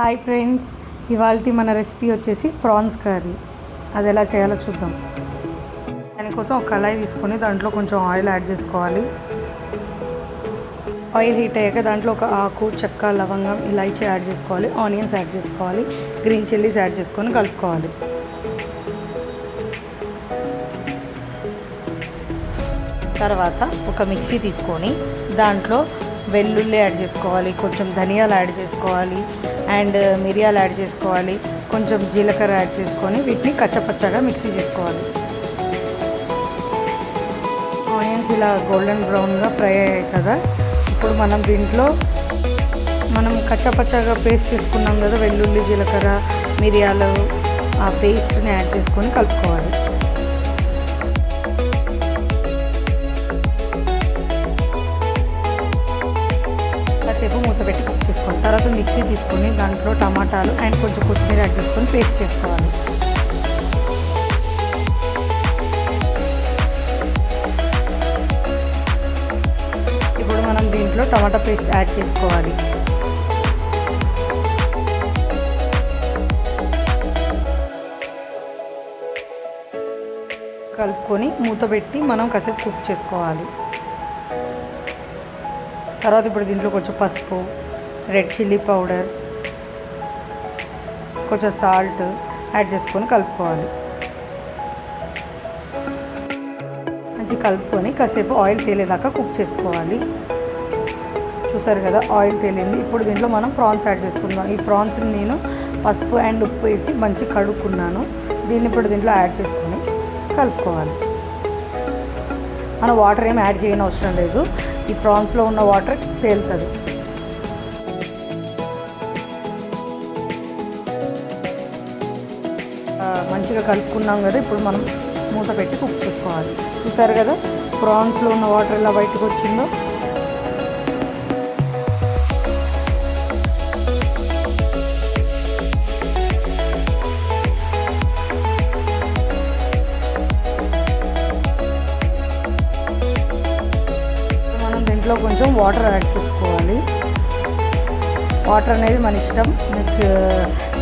Hi friends, ఇవాల్టి మన recipe వచ్చేసి ప్రాన్స్ కర్రీ. అది ఎలా చేయాలో చూద్దాం. దానికోసం ఒక కళాయి తీసుకొని దాంట్లో కొంచెం ఆయిల్ యాడ్ చేసుకోవాలి. ఆయిల్ హీట్ అయ్యాక దాంట్లో ఒక ఆకు, చెక్క, లవంగం, ఇలాచీ యాడ్ చేసుకోవాలి. ఆనియన్స్ యాడ్ చేసుకోవాలి. గ్రీన్ చిల్లీస్ యాడ్ చేసుకొని కలుపుకోవాలి. తర్వాత ఒక మిక్సీ తీసుకొని దాంట్లో వెల్లుల్లి యాడ్ చేసుకోవాలి, కొంచెం ధనియాలు యాడ్ చేసుకోవాలి, అండ్ మిరియాలు యాడ్ చేసుకోవాలి, కొంచెం జీలకర్ర యాడ్ చేసుకొని వీటిని కచ్చపచ్చగా మిక్సీ చేసుకోవాలి. ఆనియన్స్ ఇలా గోల్డెన్ బ్రౌన్గా ఫ్రై అయ్యాయి కదా, ఇప్పుడు మనం దీంట్లో కచ్చపచ్చగా పేస్ట్ చేసుకున్నాం కదా, వెల్లుల్లి, జీలకర్ర, మిరియాలు, ఆ పేస్ట్ని యాడ్ చేసుకొని కలుపుకోవాలి. కాసేపు మూత పెట్టి కుక్ చేసుకోవాలి. తర్వాత మిక్సీ తీసుకొని దాంట్లో టమాటాలు అండ్ కొంచెం కొత్తిమీర యాడ్ చేసుకొని పేస్ట్ చేసుకోవాలి. ఇప్పుడు మనం దీంట్లో టమాటా పేస్ట్ యాడ్ చేసుకోవాలి. కలుపుకొని మూత పెట్టి మనం కాసేపు కుక్ చేసుకోవాలి. తర్వాత ఇప్పుడు దీంట్లో కొంచెం పసుపు, రెడ్ చిల్లీ పౌడర్, కొంచెం సాల్ట్ యాడ్ చేసుకొని కలుపుకోవాలి. మంచిగా కలుపుకొని కాసేపు ఆయిల్ తేలేదాకా కుక్ చేసుకోవాలి. చూసారు కదా, ఆయిల్ తేలింది. ఇప్పుడు దీంట్లో మనం ప్రాన్స్ యాడ్ చేసుకుందాం. ఈ ప్రాన్స్ని నేను పసుపు అండ్ ఉప్పు వేసి మంచిగా కడుక్కున్నాను. దీన్ని ఇప్పుడు దీంట్లో యాడ్ చేసుకొని కలుపుకోవాలి. మనం వాటర్ ఏమి యాడ్ చేయని అవసరం లేదు, ఈ ప్రాన్స్లో ఉన్న వాటర్ తేలుతుంది. మంచిగా కలుపుకున్నాం కదా, ఇప్పుడు మనం మూత పెట్టి కుక్ చేసుకోవాలి. చూసారు కదా, ప్రాన్స్లో ఉన్న వాటర్ ఎలా బయటకు వచ్చిందో. దీంట్లో కొంచెం వాటర్ యాడ్ చేసుకోవాలి. వాటర్ అనేది మన ఇష్టం, మీకు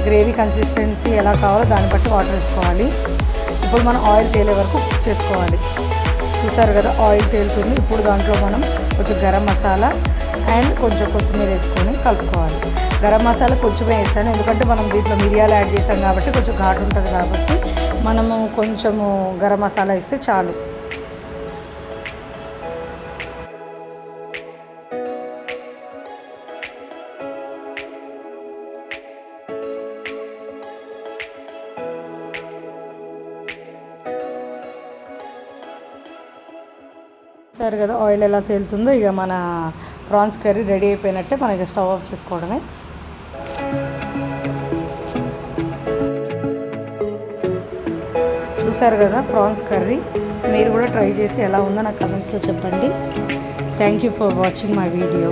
గ్రేవీ కన్సిస్టెన్సీ ఎలా కావాలో దాన్ని బట్టి వాటర్ వేసుకోవాలి. ఇప్పుడు మనం ఆయిల్ తేలే వరకు కుక్ చేసుకోవాలి. చూసారు కదా, ఆయిల్ తేలుతుంది. ఇప్పుడు దాంట్లో మనం కొంచెం గరం మసాలా అండ్ కొంచెం కొత్తిమీర వేసుకొని కలుపుకోవాలి. గరం మసాలా కొంచెమే వేసాను, ఎందుకంటే మనం దీంట్లో మిరియాలు యాడ్ చేసాం కాబట్టి కొంచెం ఘాటు ఉంటుంది కాబట్టి మనము కొంచెము గరం మసాలా వేస్తే చాలు. సరే కదా, ఆయిల్ ఎలా తేలుతుందో ఇక మన ప్రాన్స్ కర్రీ రెడీ అయిపోయినట్టే. మనకి స్టవ్ ఆఫ్ చేసుకోవడమే. చూసారు కదా ప్రాన్స్ కర్రీ. మీరు కూడా ట్రై చేసి ఎలా ఉందో నాకు కమెంట్స్లో చెప్పండి. Thank you for watching my video.